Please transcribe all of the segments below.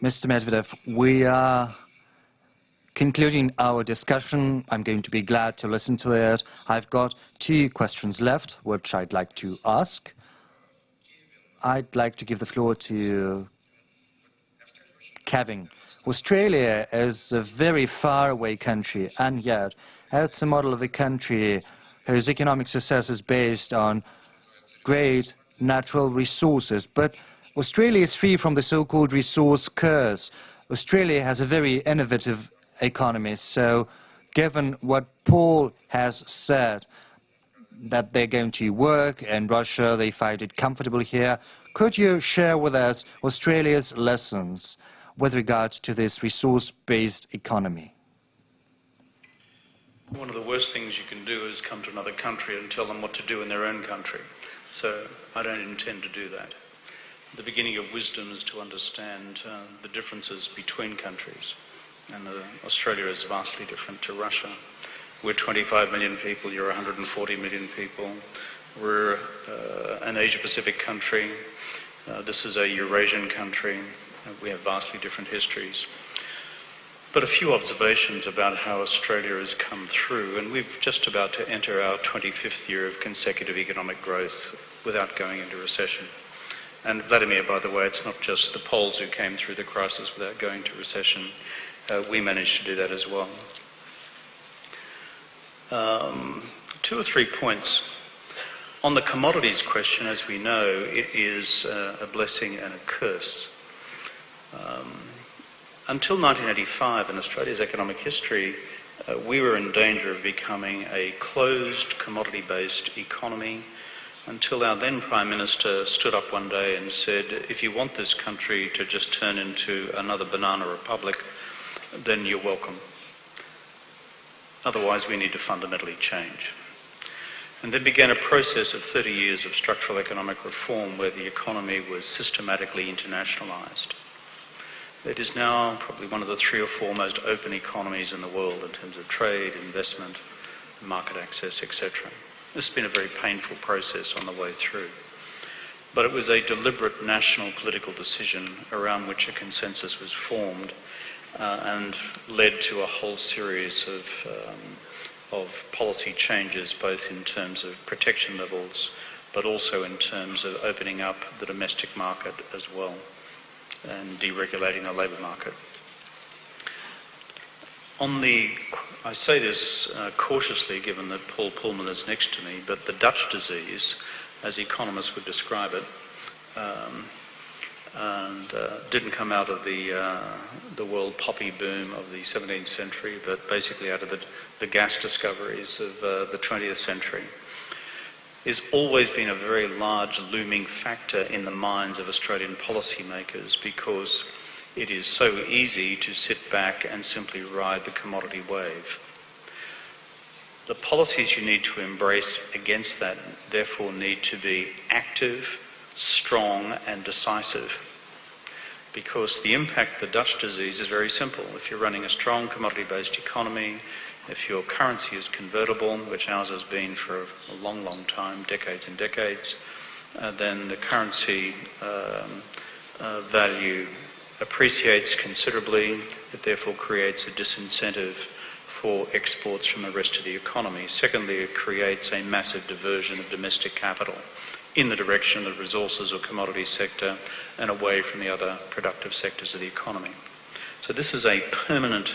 Mr. Medvedev, we are concluding our discussion. I'm going to be glad to listen to it. I've got 2 questions left, which I'd like to ask. I'd like to give the floor to Kevin. Australia is a very far-away country, and yet it's a model of a country whose economic success is based on great natural resources. But Australia is free from the so-called resource curse. Australia has a very innovative economy. So given what Paul has said, that they're going to work in Russia, they find it comfortable here, could you share with us Australia's lessons with regards to this resource-based economy? One of the worst things you can do is come to another country and tell them what to do in their own country. So I don't intend to do that. The beginning of wisdom is to understand the differences between countries. And Australia is vastly different to Russia. We're 25 million people, you're 140 million people. We're an Asia-Pacific country. This is a Eurasian country. We have vastly different histories. But a few observations about how Australia has come through, and we're just about to enter our 25th year of consecutive economic growth without going into recession. And Vladimir, by the way, it's not just the Poles who came through the crisis without going to recession. We managed to do that as well. 2 or 3 points. On the commodities question, as we know, it is a blessing and a curse. Until 1985, in Australia's economic history, we were in danger of becoming a closed, commodity-based economy until our then Prime Minister stood up one day and said, if you want this country to just turn into another banana republic, then you're welcome. Otherwise, we need to fundamentally change. And then began a process of 30 years of structural economic reform where the economy was systematically internationalised. It is now probably one of the 3 or 4 most open economies in the world in terms of trade, investment, market access, etc. This has been a very painful process on the way through. But it was a deliberate national political decision around which a consensus was formed and led to a whole series of policy changes, both in terms of protection levels, but also in terms of opening up the domestic market as well and deregulating the labour market. I say this cautiously, given that Paul Polman is next to me, but the Dutch disease, as economists would describe it, didn't come out of the world poppy boom of the 17th century, but basically out of the gas discoveries of the 20th century. It's always been a very large looming factor in the minds of Australian policymakers because it is so easy to sit back and simply ride the commodity wave. The policies you need to embrace against that therefore need to be active, strong and decisive, because the impact of the Dutch disease is very simple. If you're running a strong commodity-based economy, if your currency is convertible, which ours has been for a long, long time, decades and decades, then the currency value appreciates considerably. It therefore creates a disincentive for exports from the rest of the economy. Secondly, it creates a massive diversion of domestic capital in the direction of the resources or commodity sector and away from the other productive sectors of the economy. So this is a permanent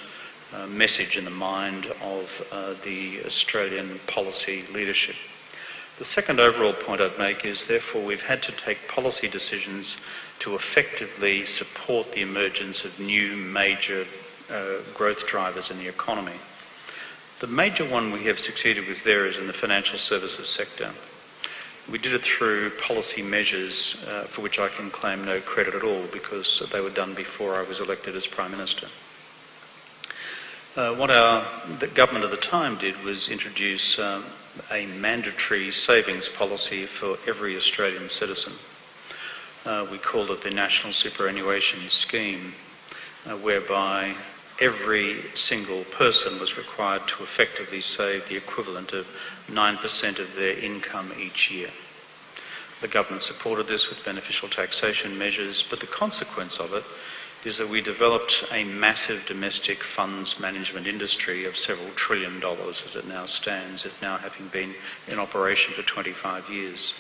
message in the mind of the Australian policy leadership. The second overall point I'd make is, therefore, we've had to take policy decisions to effectively support the emergence of new major growth drivers in the economy. The major one we have succeeded with there is in the financial services sector. We did it through policy measures for which I can claim no credit at all because they were done before I was elected as Prime Minister. What the government at the time did was introduce a mandatory savings policy for every Australian citizen. We called it the National Superannuation Scheme, whereby every single person was required to effectively save the equivalent of 9% of their income each year. The government supported this with beneficial taxation measures, but the consequence of it is that we developed a massive domestic funds management industry of several $1 trillion as it now stands, it now having been in operation for 25 years.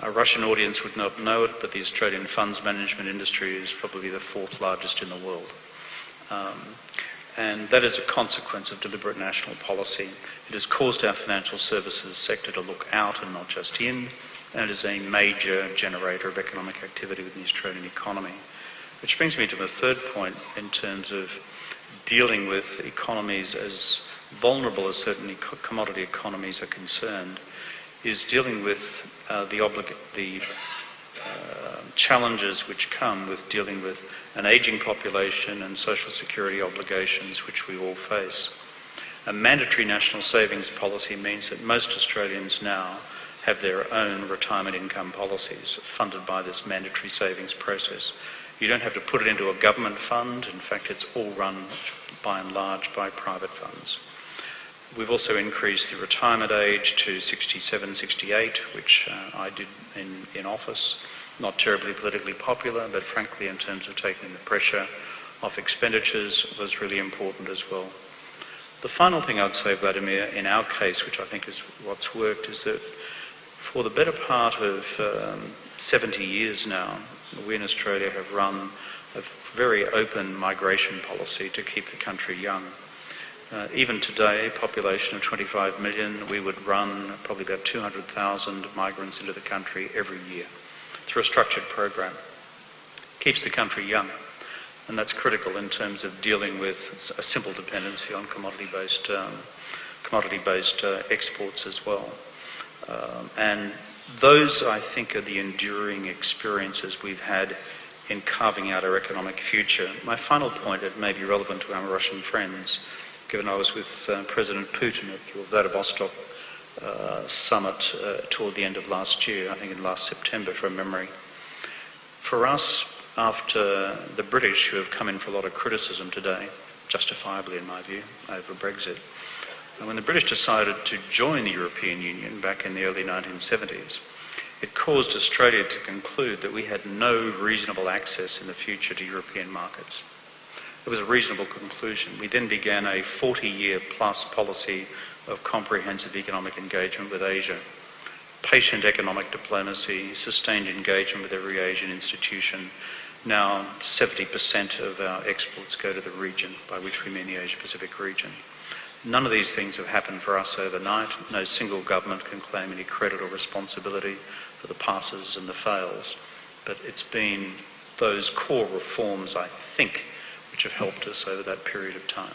A Russian audience would not know it, but the Australian funds management industry is probably the 4th largest in the world. And that is a consequence of deliberate national policy. It has caused our financial services sector to look out and not just in, and it is a major generator of economic activity within the Australian economy. Which brings me to the third point in terms of dealing with economies as vulnerable as certain commodity economies are concerned, is dealing with the challenges which come with dealing with an ageing population and social security obligations which we all face. A mandatory national savings policy means that most Australians now have their own retirement income policies funded by this mandatory savings process. You don't have to put it into a government fund. In fact, it's all run by and large by private funds. We've also increased the retirement age to 67, 68, which I did in office. Not terribly politically popular, but frankly, in terms of taking the pressure off expenditures, was really important as well. The final thing I'd say, Vladimir, in our case, which I think is what's worked, is that for the better part of 70 years now, we in Australia have run a very open migration policy to keep the country young. Even today, a population of 25 million, we would run probably about 200,000 migrants into the country every year through a structured program. Keeps the country young, and that's critical in terms of dealing with a simple dependency on commodity-based exports as well. And those, I think, are the enduring experiences we've had in carving out our economic future. My final point, it may be relevant to our Russian friends, given I was with President Putin at the Vladivostok summit toward the end of last year, I think in last September from memory. For us, after the British, who have come in for a lot of criticism today, justifiably in my view, over Brexit, and when the British decided to join the European Union back in the early 1970s, it caused Australia to conclude that we had no reasonable access in the future to European markets. It was a reasonable conclusion. We then began a 40-year plus policy of comprehensive economic engagement with Asia. Patient economic diplomacy, sustained engagement with every Asian institution. Now 70% of our exports go to the region, by which we mean the Asia-Pacific region. None of these things have happened for us overnight. No single government can claim any credit or responsibility for the passes and the fails. But it's been those core reforms, I think, which have helped us over that period of time.